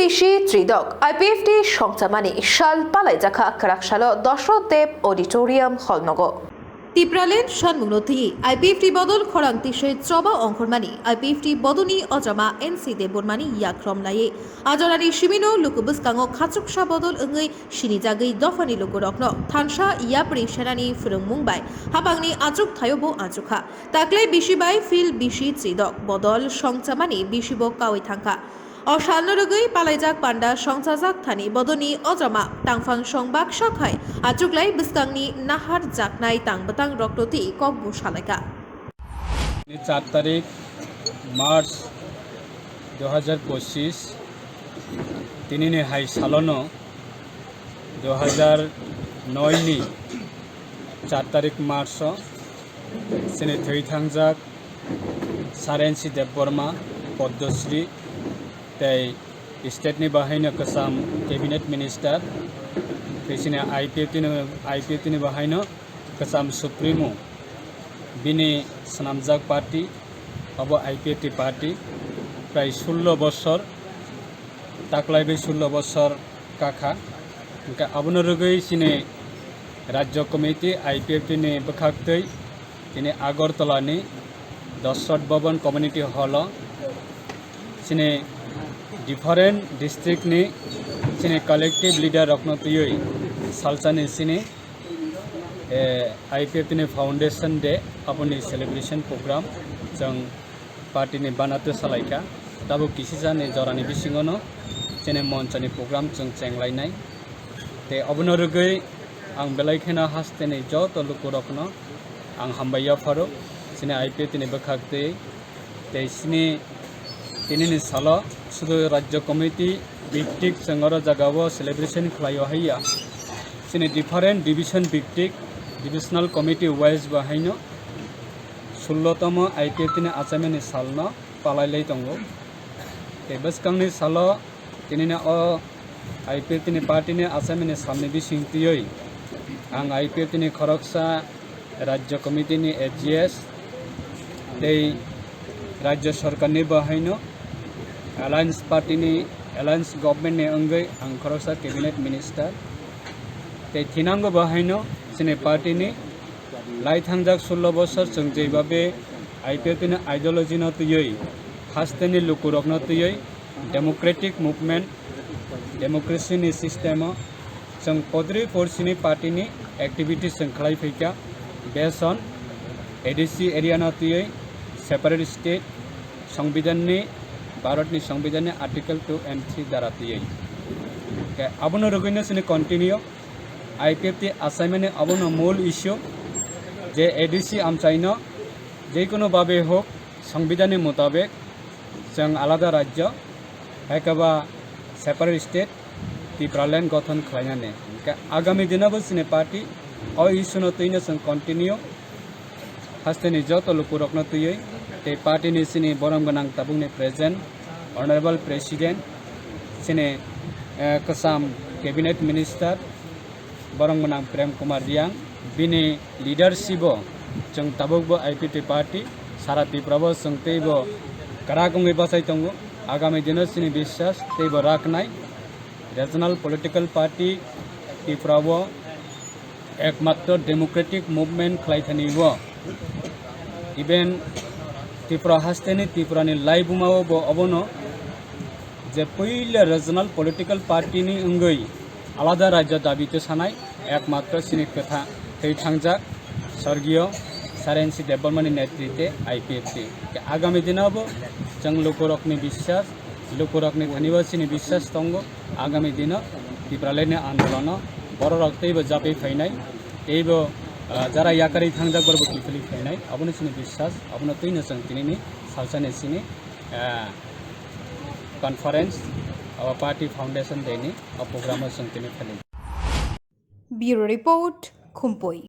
বিশি ত্রিদক IPFT সংচামানি শাল পালাইজাখা কারাকশাল Dasharathdeb auditorium হলনগ টিপ্রালেন সানমুনতি IPFT বদল খরাংতি সহিত চবা অঙ্করমানি আইপিএফটি বদনি অজামা এনসি দেবরমানি ইয়াক্রমলায়ে আজরানি শিমিনো লুকুবুসকাঙ্গ খাচুকসা বদল ওঙৈ সিনিজাগৈ দফানি লুকুরকন থানসা ইয়াপ্রি সেনানি ফুরুংমুংবাই হাপাংনি আজুক থায়বো আজুখা তাকলাই বিশিবাই ফিল বিশি ত্রিদক বদল সংচামানি বিশিব কাওই থাঙ্কা অশালনরগৈ পালাইজাক পান্ডা সংসাজাক থানি বদনি অজমা টাংফাং সংবাক শাখায় আচুকলাই বিস্কাংনি নাহার জাকনাই তাংবতাং রক্ততি ককবু সালাইকা 4 तारीख मार्च 2025 तिनी हाई सालनो 2009 नि 4 तारीख मार्च सिने थै थांजाक सारेन्सि देबबर्मा पद्मश्री तै स्टेट नि बाहायनो कसाम कैबिनेट मिनिस्टर बिसिने आईपीएफटी नि बाहायनो कसाम सुप्रीमो बिनि सनामजाक पार्टी अब आईपीएफटी पार्टी प्राय 16 बছর ताकलाइबे 16 बছর काखा इनका अबनो रुगै सिने राज्य कमिटी आईपीएफटी नि बखाक्तै दिनै आगरतला नि दशरथ भवन कम्युनिटी हॉल सिने डिफरेंट डिस्ट्रिक्ट नि सिने कलेक्टिव लीडर रखनतुयै सालसानि सिने आईपीएफटी नि फाउंडेशन डे अपनी सेलिब्रेशन प्रोग्राम जों पार्टी नि बानातो सालायका दाबो किसिजानि जरानि बिसिङनो सिने मंचनि प्रोग्राम जों चेंलायनाय ते अबनो रुगै आं बेलायखेना हास्तेनि जत लुकुरकनो आं हामबाया फारो सिने आईपीएफटी नि बखाक्तै ते सिने तिनी सालो शुद्ध राज्य कमिटी भित्तिक जोंगर जगाव सेलिब्रेशन खालायो हैया सिने डिफरेंट डिविजन भित्तिक डिविजनल कमिटी वाइज बाहायनो 16तम आईपीएफटी नि आसामनि सालनो पालायलै दंगो ते बसकांनि सालो तिनिना अ आईपीएफटी नि पार्टी नि आसामनि सालनि बिसिंतियै आं आईपीएफटी नि खरकसा राज्य कमिटी नि एजीएस ते राज्य सरकार नि बाहायनो एलायंस पार्टी नि एलायंस गवर्नमेंट नि अंगै आं खरकसा कैबिनेट मिनिस्टर ते थिनांगो बाहायनो सिने पार्टी नि लाइथांजाक 16 बছর जों जेबाबे आईपीएफटी नि आइडियोलॉजी न तुयै हास्तेनि लुकुरक न तुयै डेमोक्रेटिक मूवमेंट डेमोक्रेसी नि सिस्टेम जों पद्री फोर्सनि पार्टी नि एक्टिविटीज जों खालाय फैका बेस्ड ऑन एडीसी एरिया न तुयै सेपारेट स्टेट संविधान नि भारत नि संविधान नि आर्टिकल 2 and 3 द्वारा तुयै अबनो रुगैनो सिने कंटिन्यू आईपीएफटी आसामनि अबनो मूल इश्यू जे एडीसी आमचाइनो जेकुनो भावे होक संविधान मुताबिक जों आलादा राज्य एबा सेपारेट स्टेट त्रिपुरालैंड गठन खालायनानै आगामी दिनाबो सिने पार्टी अ इश्यूनो तैनो जों कंटिन्यू हास्तेनि जत लुकुरकनो तुयै ते पार्टी नि सिने बरम गोनां ताबुंनि प्रेजेंट ऑनरेबल प्रेसिडेंट सिने कसाम कैबिनेट मिनिस्टर बरम गोनां प्रेम कुमार रियांग बिनि लीडरशिप जों ताबुकबो आईपीएफटी पार्टी सारा त्रिपुराबो जों तैबो कारागङै बासाय दंगो आगामी दिनाव सिनि विश्वास तैबो राखनाय रिजनल पॉलिटिकल पार्टी त्रिपुराबो एकमात्र डेमोक्रेटिक मूवमेंट खालायथानिबो इवेन त्रिपुरा हास्तेनि त्रिपुरानि लाइबुमावबो अबनो जे पहिले रिजनल पॉलिटिकल पार्टी नि अंगै आलादा राज्य दाबिते सानाय एकमात्र सिनि कथा थै थांजाक स्वर्गीय सारेन्सि देबबर्मानि नेतृत्वे आईपीएफटी आगामी दिनावबो जों लुकुरकनि विश्वास लुकुरकनि धनिवासिनि विश्वास दंगो आगामी दिनाव त्रिपुरालैनि आन्दोलन बर' रक्तैबो जाफै फैनाय एबो जरा याकारि थांजाक बरबो किफलि फैनाय अबनो सिनि विश्वास अबनो तैनो जों दिनैनि सालसानि सिनि कॉन्फ्रेंस और पार्टी फाउंडेशन देनी और प्रोग्राम जों दिनै फालियो ब्यूरो रिपोर्ट खुम्पोई।